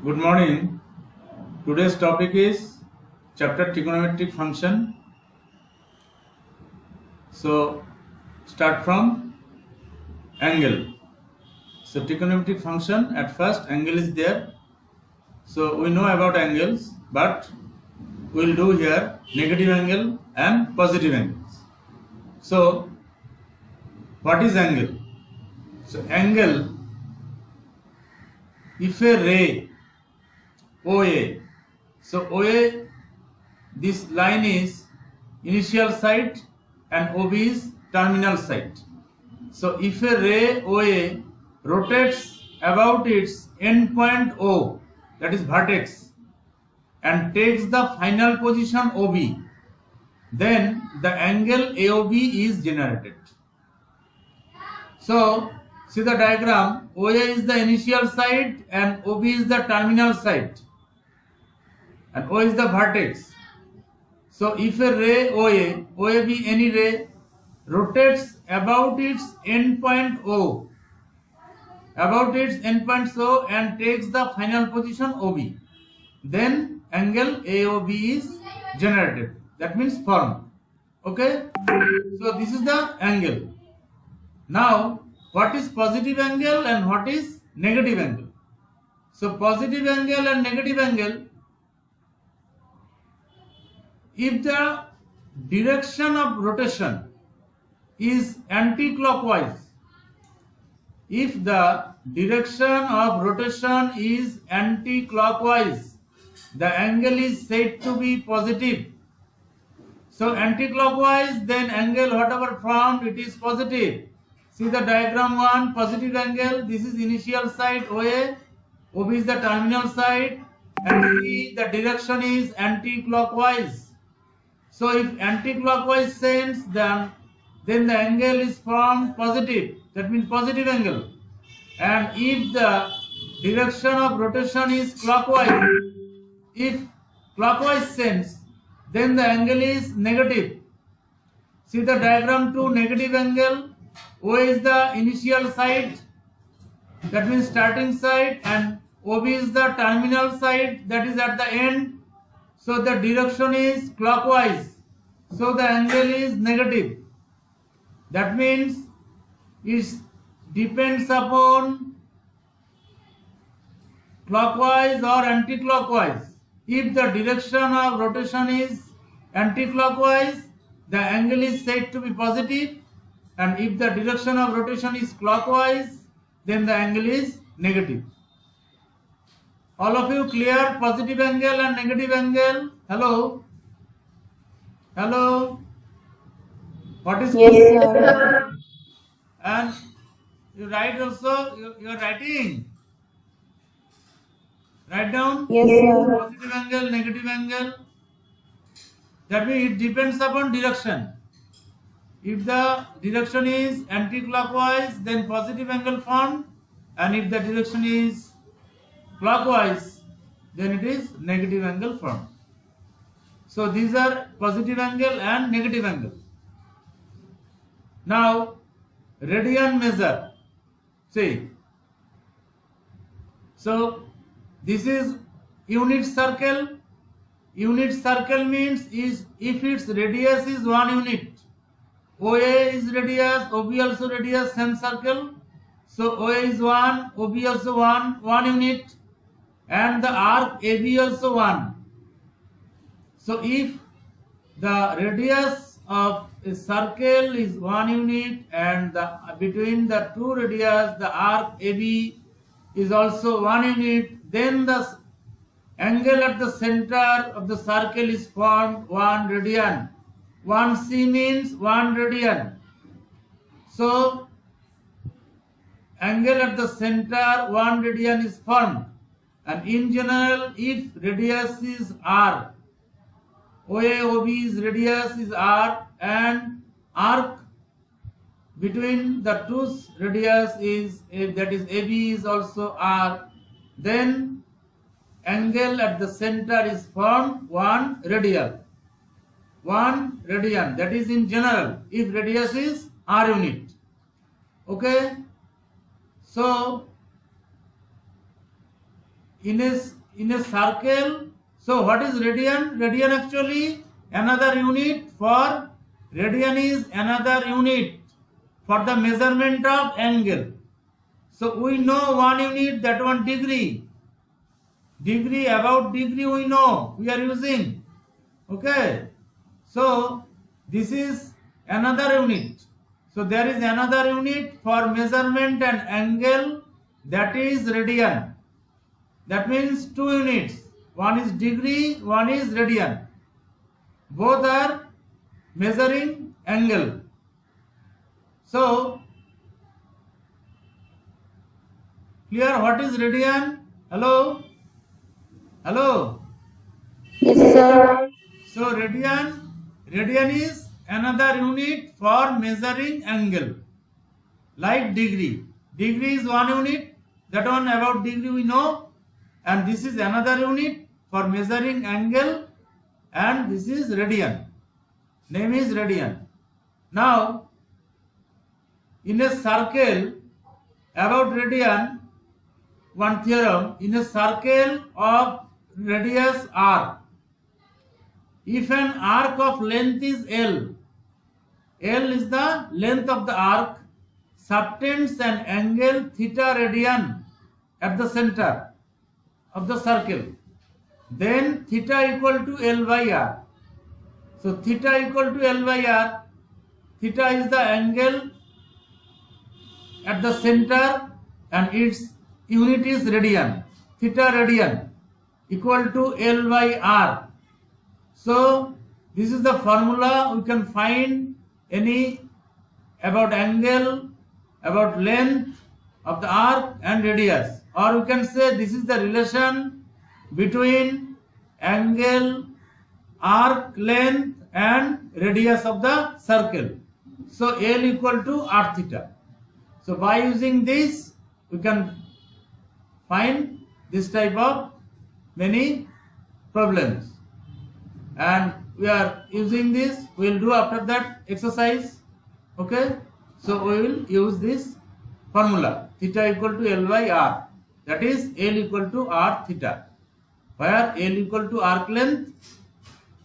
Good morning. Today's topic is chapter trigonometric function. So start from angle. So trigonometric function, at first angle is there. So we know about angles, but we will do here negative angle and positive angles. So what is angle? So angle, if a ray OA, so OA, this line is initial side and OB is terminal side. So if a ray OA rotates about its endpoint O, that is vertex, and takes the final position OB, then the angle AOB is generated. So see the diagram, OA is the initial side and OB is the terminal side and O is the vertex. So if a ray OA be any ray, rotates about its endpoint O, and takes the final position OB, then angle AOB is generated. That means formed. Okay? So this is the angle. Now, what is positive angle and what is negative angle? So positive angle and negative angle, if the direction of rotation is anti-clockwise, if the direction of rotation is anti-clockwise, the angle is said to be positive. So anti-clockwise, then angle whatever formed, it is positive. See the diagram 1, positive angle, this is initial side OA, OB is the terminal side, and see the direction is anti-clockwise. So if anti-clockwise sense, then the angle is formed positive. That means positive angle. And if the direction of rotation is clockwise, if clockwise sense, then the angle is negative. See the diagram 2, negative angle. O is the initial side, that means starting side, and OB is the terminal side, that is at the end. So the direction is clockwise. So the angle is negative. That means it depends upon clockwise or anti-clockwise. If the direction of rotation is anti-clockwise, the angle is said to be positive, and if the direction of rotation is clockwise, then the angle is negative. All of you clear positive angle and negative angle? Hello? Hello? What is Yes, sir. And you write also, you are writing. Write down Yes, sir. positive angle, negative angle. That means it depends upon direction. If the direction is anti-clockwise, then positive angle formed, and if the direction is clockwise, then it is negative angle formed. So these are positive angle and negative angle. Now, radian measure. See. So this is unit circle. Unit circle means is if its radius is 1 unit. OA is radius, OB also radius, same circle. So OA is 1, OB also 1 unit, and the arc AB also 1. So if the radius of a circle is 1 unit and between the two radius the arc AB is also 1 unit, then the angle at the center of the circle is formed 1 radian. 1c means 1 radian. So angle at the center 1 radian is formed, and in general if radius is r, OA OB's radius is r, and arc between the two radius is, that is AB is also r, then angle at the center is formed 1 radian. 1 radian, that is in general if radius is r unit. Okay, so in a circle. So what is radian? Radian actually another unit for radian is another unit for the measurement of angle. So we know one unit, that one degree. Degree, about degree we know we are using. Okay. So this is another unit. So there is another unit for measurement and angle, that is radian. That means two units. One is degree, one is radian. Both are measuring angle. So clear what is radian? Hello? Hello? Yes, sir. So radian is another unit for measuring angle, like degree. Degree is one unit, that one about degree we know, and this is another unit for measuring angle, and this is radian. Name is radian. Now, in a circle, about radian, one theorem, in a circle of radius r, if an arc of length is L, L is the length of the arc, subtends an angle theta radian at the center of the circle, then theta equal to L by R. So theta equal to L by R, theta is the angle at the center and its unit is radian. Theta radian equal to L by R. So this is the formula. We can find any about angle, about length of the arc and radius, or we can say this is the relation between angle, arc length and radius of the circle. So L equal to r theta. So by using this we can find this type of many problems, and we are using this. We will do after that exercise. Okay, so we will use this formula, theta equal to L by R, that is L equal to r theta, where L equal to arc length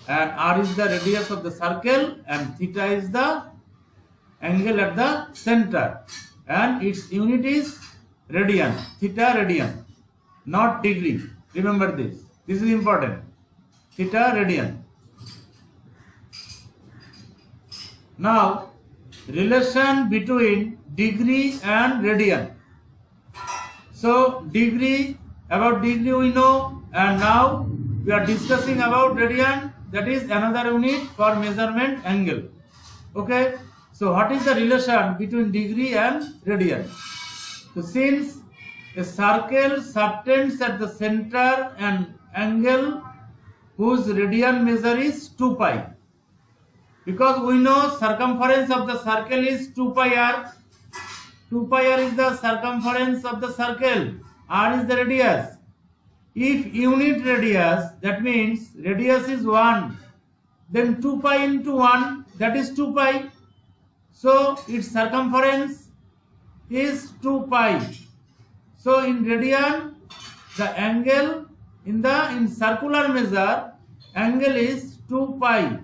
and r is the radius of the circle and theta is the angle at the center and its unit is radian, theta radian, not degree. Remember this. This is important. Theta radian. Now, relation between degree and radian. So, degree, about degree we know, and now we are discussing about radian, that is another unit for measurement angle. Okay, so what is the relation between degree and radian? So, since a circle subtends at the center an angle whose radian measure is 2 pi, because we know circumference of the circle is 2 pi r. 2 pi r is the circumference of the circle, r is the radius. If unit radius, that means radius is 1, then 2 pi into 1, that is 2 pi. So its circumference is 2 pi. So in radian, the angle in circular measure, angle is 2 pi,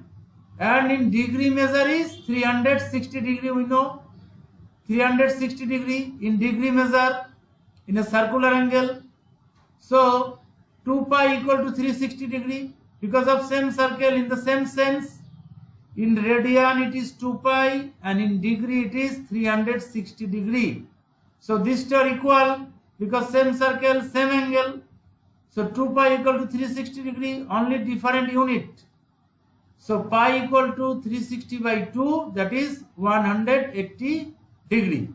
and in degree measure is 360 degree. We know 360 degree in degree measure in a circular angle. So 2 pi equal to 360 degree because of same circle. In the same sense, in radian it is 2 pi and in degree it is 360 degree. So these two are equal because same circle, same angle. So 2 pi equal to 360 degree, only different unit. So pi equal to 360 by 2, that is 180 degree.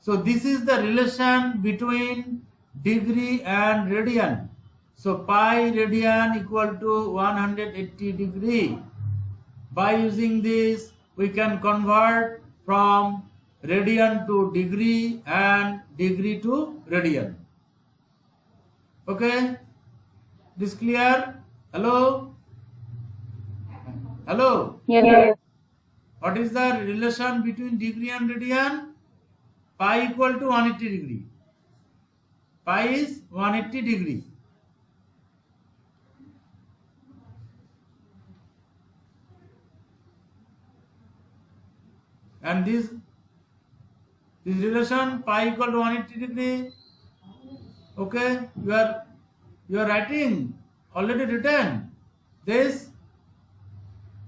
So this is the relation between degree and radian. So pi radian equal to 180 degree. By using this, we can convert from radian to degree and degree to radian. Okay, this clear? Hello? Hello? Yes. What is the relation between degree and radian? Pi equal to 180 degree. Pi is 180 degree. and this relation pi equal to 180 degree. Okay, you are writing, already written this.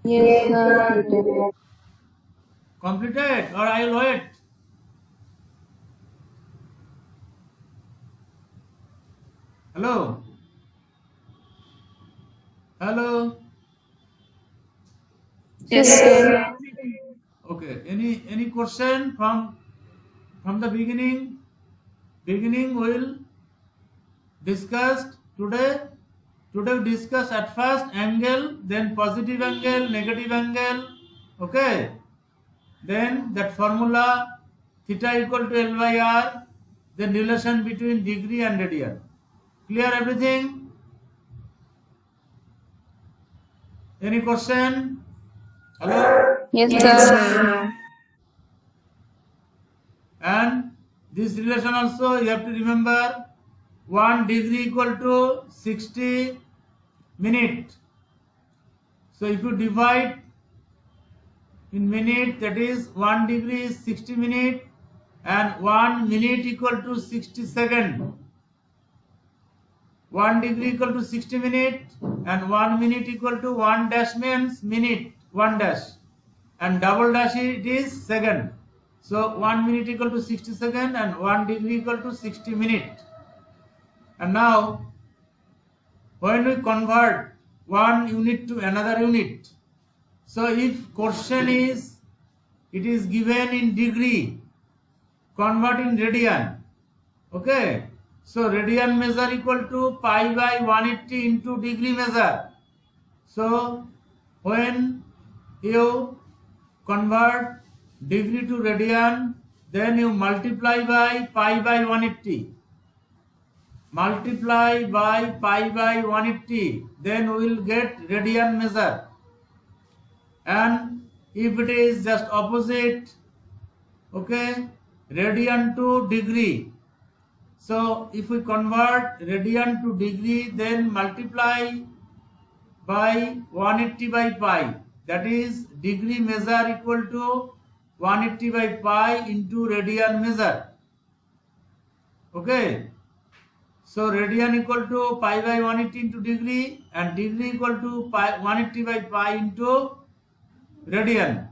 Yes, sir. Completed, or I will wait? Hello? Hello? Yes, sir. Okay, any question from the beginning? Beginning we will discuss today. Today we discuss at first angle, then positive angle, negative angle. Okay, then that formula theta equal to L by R, then relation between degree and radian. Clear everything? Any question? Hello? Yes, sir. And this relation also you have to remember, 1 degree equal to 60 minute. So if you divide in minute, that is 1 degree is 60 minute, and 1 minute equal to 60 second. 1 degree equal to 60 minute, and 1 minute equal to 1 dash means minute, 1 dash, and double dash it is second. So 1 minute equal to 60 second, and 1 degree equal to 60 minute. And now when we convert one unit to another unit, so if question is, it is given in degree, convert in radian. Okay, so radian measure equal to pi by 180 into degree measure. So when you convert degree to radian, then you multiply by pi by 180. Multiply by pi by 180, then we will get radian measure. And if it is just opposite, okay, radian to degree. So if we convert radian to degree, then multiply by 180 by pi, that is degree measure equal to 180 by pi into radian measure. Okay, so radian equal to pi by 180 into degree, and degree equal to 180 by pi into radian.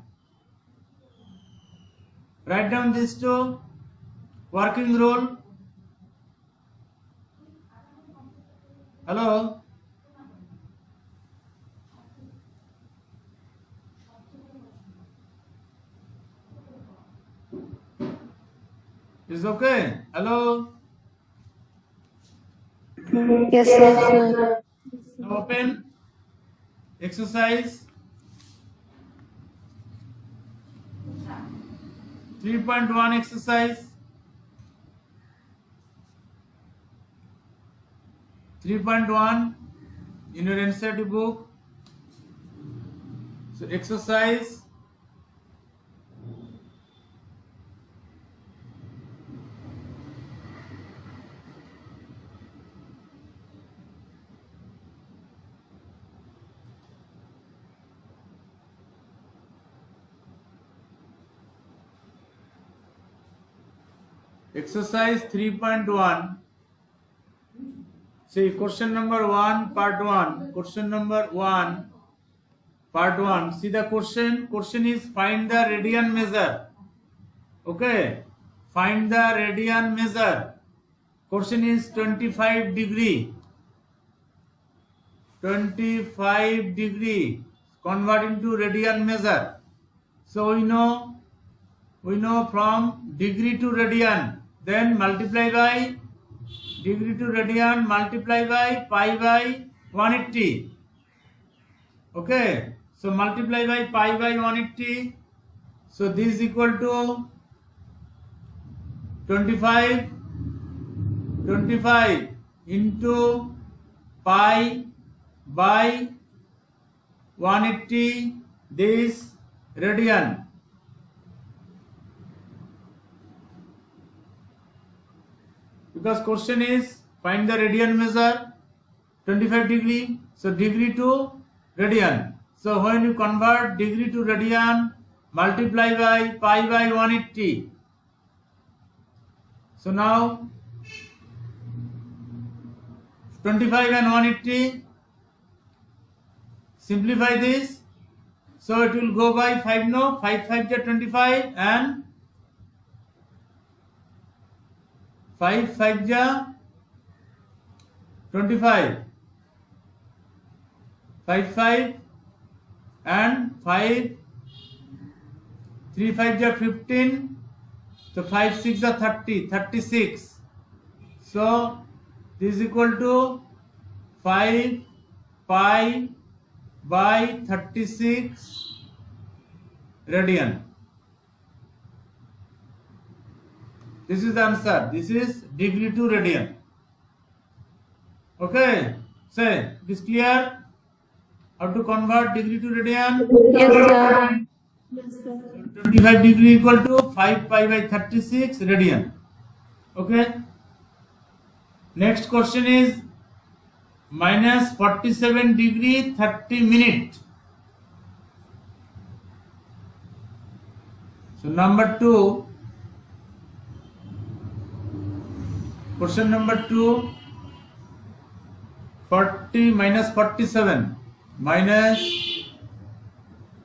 Write down these two. Working rule. Hello? Is okay? Hello? Yes, sir. Now open exercise 3.1 exercise 3.1 in your NCERT book. So exercise Exercise 3.1. See, question number 1, part 1. Question number 1, part 1. See the question. Question is find the radian measure. Okay. Find the radian measure. Question is 25 degree. 25 degree. Convert into radian measure. So we know from degree to radian. Then multiply by degree to radian, multiply by pi by 180. Okay, so multiply by pi by 180. So this is equal to 25 into pi by 180, this radian. Because question is find the radian measure, 25 degree, so degree to radian. So when you convert degree to radian, multiply by pi by 180. So now 25 and 180, simplify this. So it will go by 5, no? 5 5 is 25 and 5 5 is 25. 5 5 and 5 3 5 is 15. So 5 6 is 30, 36. So this is equal to 5 pi by 36 radian. This is the answer. This is degree to radian. Okay. Say, it is clear how to convert degree to radian? Yes, sir. 25 degree equal to 5 pi by 36 radian. Okay. Next question is minus 47 degree 30 minute. So number 2, question number 2, 40 minus 47 minus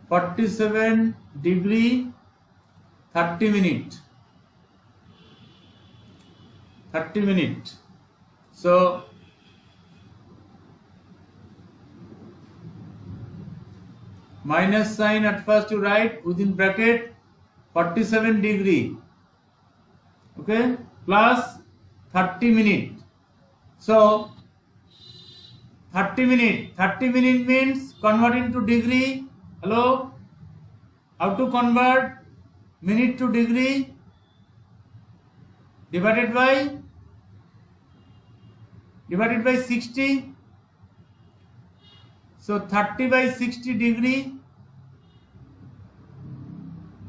47 degree 30 minute. 30 minute. So minus sign at first you write within bracket 47 degree, okay, plus 30 minute. So 30 minute means convert into degree. Hello, how to convert minute to degree? Divided by 60. So 30 by 60 degree,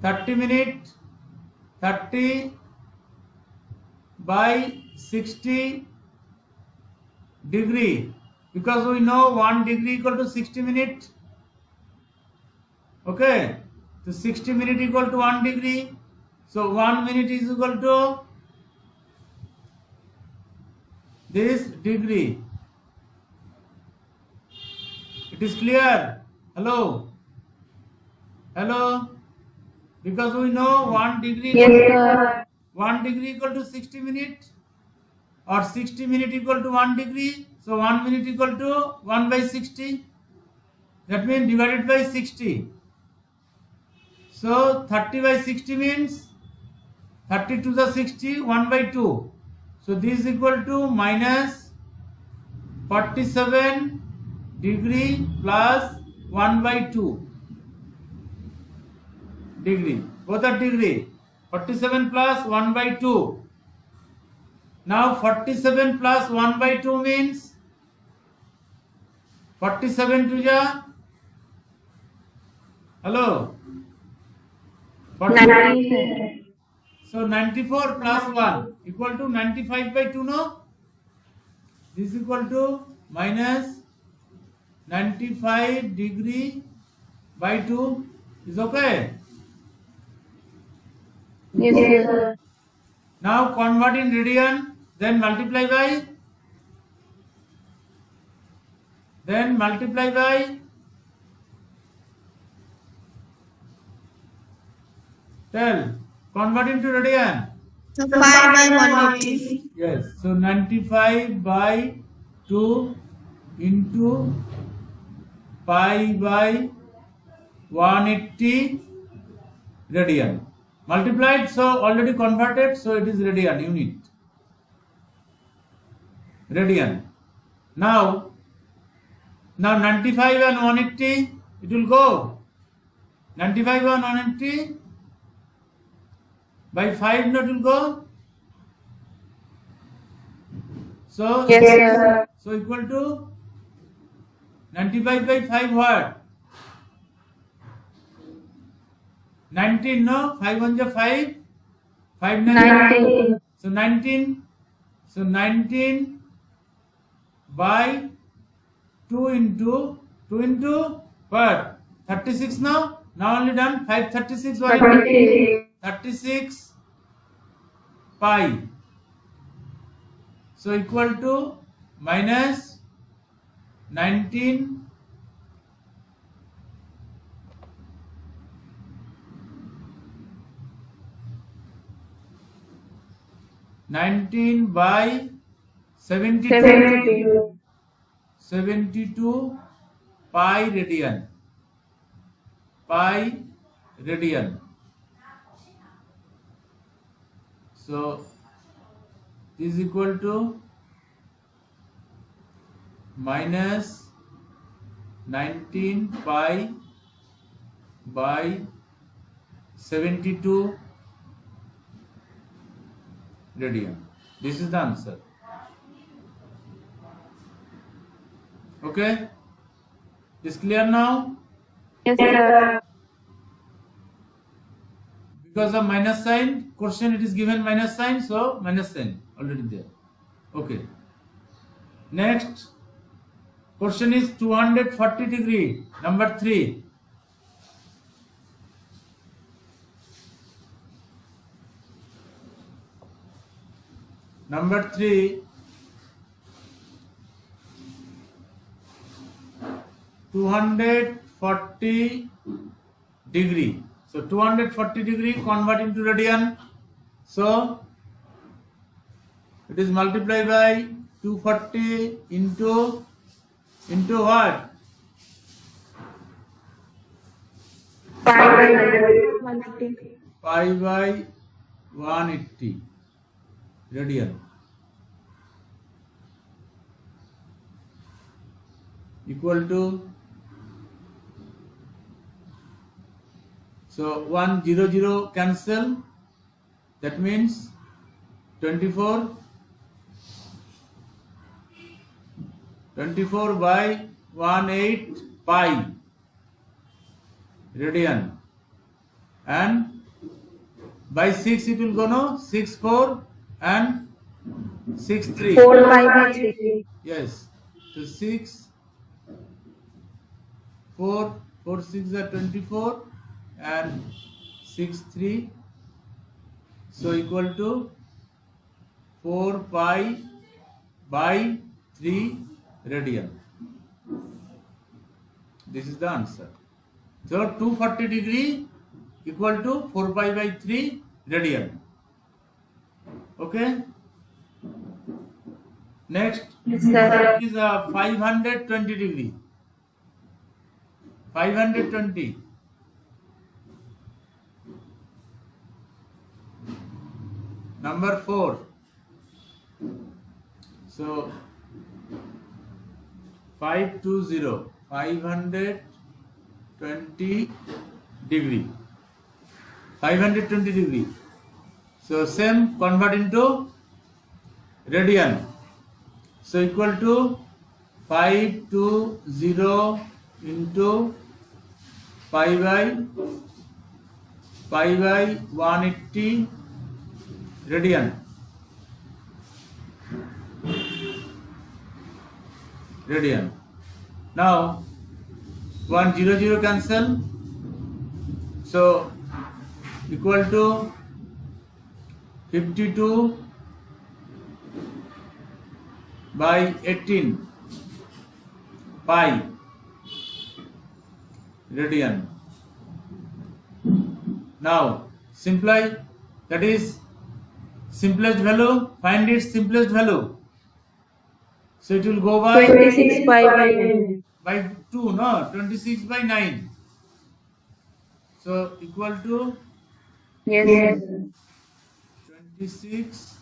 30 minute, 30 by 60 degree, because we know 1 degree equal to 60 minute. Okay, so 60 minute equal to 1 degree. So 1 minute is equal to this degree. It is clear? Hello? Hello? Because we know 1 degree Yes, sir. 1 degree equal to 60 minute, or 60 minute equal to 1 degree. So 1 minute equal to 1 by 60. That means divided by 60. So 30 by 60 means 30 to the 60, 1 by 2. So this is equal to minus 47 degree plus 1 by 2 degree. Both are degree. 47 plus 1 by 2. Now 47 plus 1 by 2 means 47 to the, hello, 90. so 94 plus 1 equal to 95 by 2, no? This is equal to minus 95 degree by 2 is okay. Yes, sir. Now convert in radian, then multiply by, tell, convert into radian. So 5 by 180. Yes, so 95 by 2 into pi by 180 radian. Multiplied, so already converted, so it is radian unit. Radian. Now 95 and 180, it will go. 95 and 180 by 5 not will go. So Yes, sir. so equal to 95 by 5 what? 19, no? 5 1 is 5. 5 9. 19. So 19. So 19 by 2 into what? 36 now? Now only done. 536 what? 36. 36 pi. So equal to minus 19 by 72 72. pi radian. Pi radian. So this is equal to minus 19 pi by 72 radian. This is the answer. Okay, is clear now? Yes, sir. Because of minus sign, question it is given minus sign, so minus sign already there. Okay. Next question is 240 degree. Number 3. Number 3. 240 degree. So 240 degree convert into radian. So it is multiplied by 240 into what? 180. Pi by 180 radian equal to, so 100 cancel, that means 24 by 18 pi radian, and by 6 it will go, no, 6 4 and 6 3. 4 by 3. Yes, so 6 4 4 6 are 24 and 6 3, so equal to 4 pi by 3 radian. This is the answer. So 240 degree equal to 4 pi by 3 radian. Okay. Next Yes, sir. is a 520 degree. 520. Number 4. So 520 520 degree. 520 degree. So same convert into radian. So equal to 520 into pi by 180 radian. Now 100 cancel, so equal to 52 by 18 pi radian. Now simplify, that is simplest value, find its simplest value. So it will go by 26 pi by 9. 2, no, 26 by 9. So equal to Yes. 26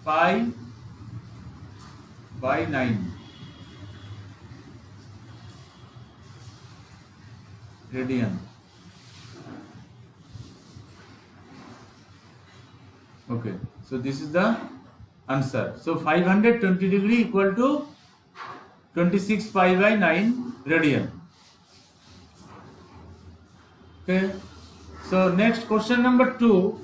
pi by 9 radian. Okay, so this is the answer. So 520 degree equal to 26 pi by 9 radian. Okay, so next question number 2.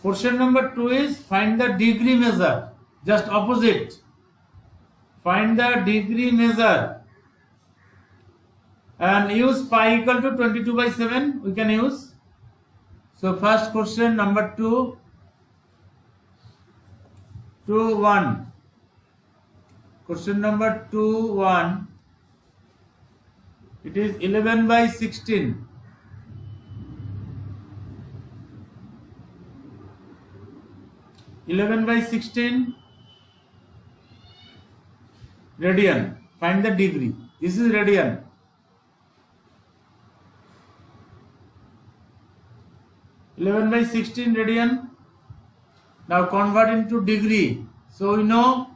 Question number 2 is find the degree measure, just opposite. Find the degree measure and use pi equal to 22 by 7 we can use. So first question number 2 1. Question number 2 1. It is 11 by 16. 11 by 16 radian. Find the degree. This is radian. Eleven by 16 radian. Now convert into degree. So you know,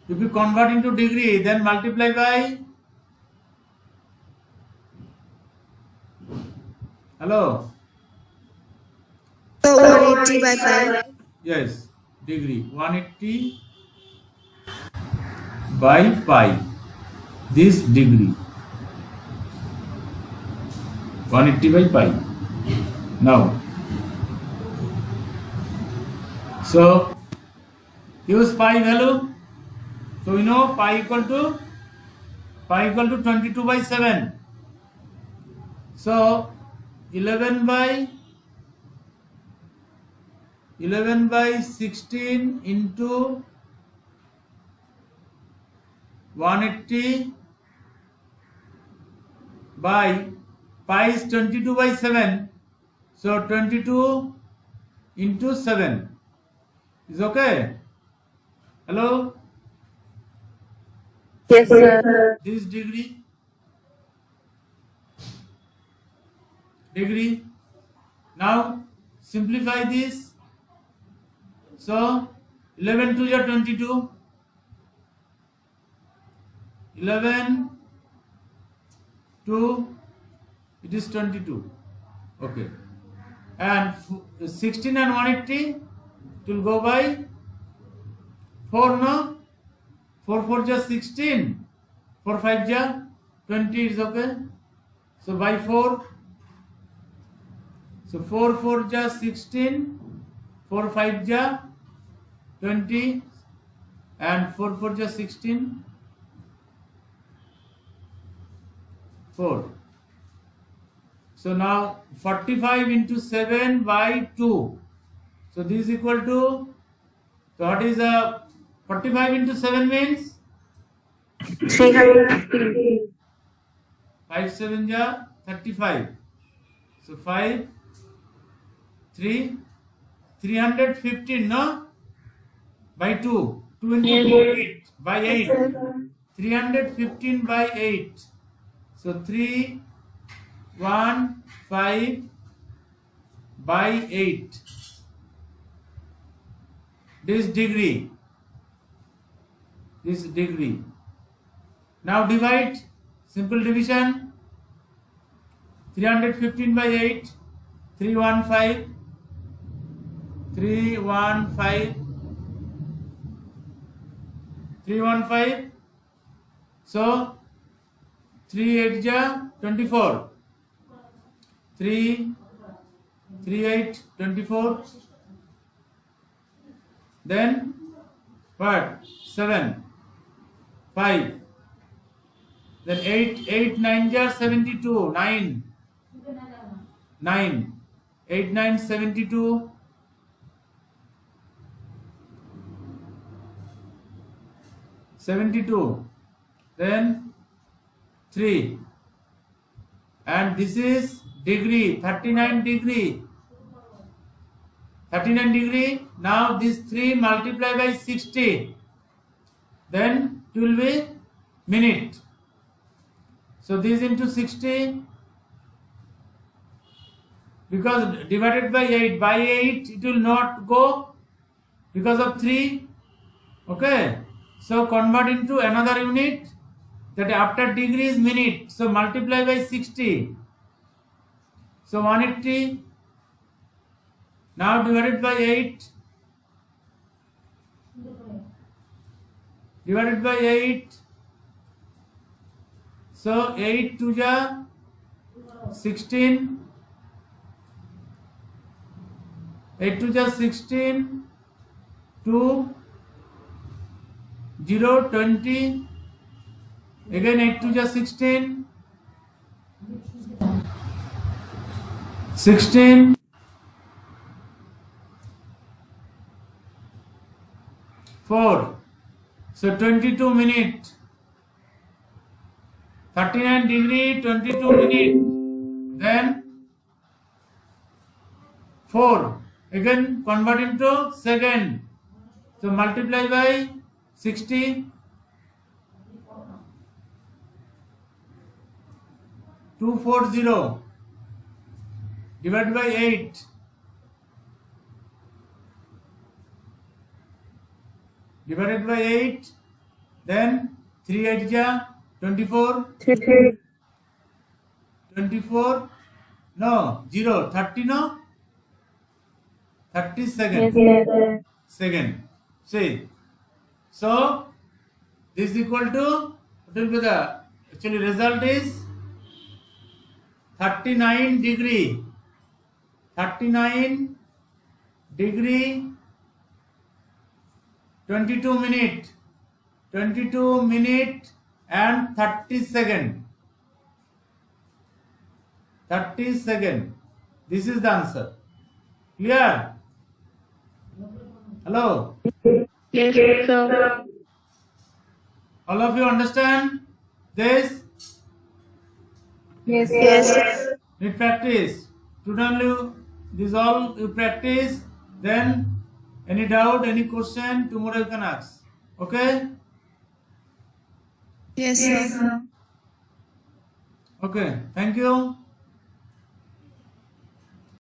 if you convert into degree, then multiply by. Hello. So 180 by 5. Yes, degree 180 by pi. This degree 180 by pi. Now, so use pi value. So we know pi equal to 22 by 7. So 11 by 16 into 180 by pi is 22 by 7. So 22 into 7 is okay. Hello? Yes, sir. This degree. Now simplify this. So 11 to the 22. 11 to it is 22. Okay. And 16 and 180 it will go by 4, no? 4 4 just 16. 4 5 ja 20 is okay. So by 4. So 4 4 ja 16. 4 5 ja 20. And 4 4 ja 16. 4. So now 45 into 7 by 2. So this is equal to, so what is 45 into 7 means? 315. 5 7 ja 35. So 5 3 315, no? By 2. 2 into 4 8 by 8. 315 by 8. So 3 1 5 by 8. This degree. Now divide. Simple division. 315 by 8. 315. 315. So 3 8 ja 24. 3 8 24. Then what? 7 5. Then 8 9 ja 72. 9 8 9 72. 72. Then 3. And this is degree, 39 degree. 39 degree. Now this 3 multiply by 60. Then it will be minute. So this into 60. Because divided by 8. By 8 it will not go because of 3. Okay. So convert into another unit. That after degree is minute. So multiply by 60. So 180. Now divided by 8. Divided by 8. So 8 to ja 16. 8 to ja 16. 2 0 20. Again 8 to ja 16. 16, 4. So 22 minutes. 39 degree, 22 minutes. Then 4. Again convert into second. So multiply by 60. 240 divided by 8. Divided by 8. Then 3 8 ja 24. 24. No, 0. 30 no? 30 second. Yes. Second. See. So this is equal to, what will be the actually result is 39 degree. 39 degree 22 minute. 22 minute and 30 second. 30 second. This is the answer. Clear? Hello? Yes, sir. All of you understand this? Yes, Yes. Need practice. Today this all you practice. Then any doubt, any question, tomorrow you can ask. Okay? Yes, sir. Okay. Thank you.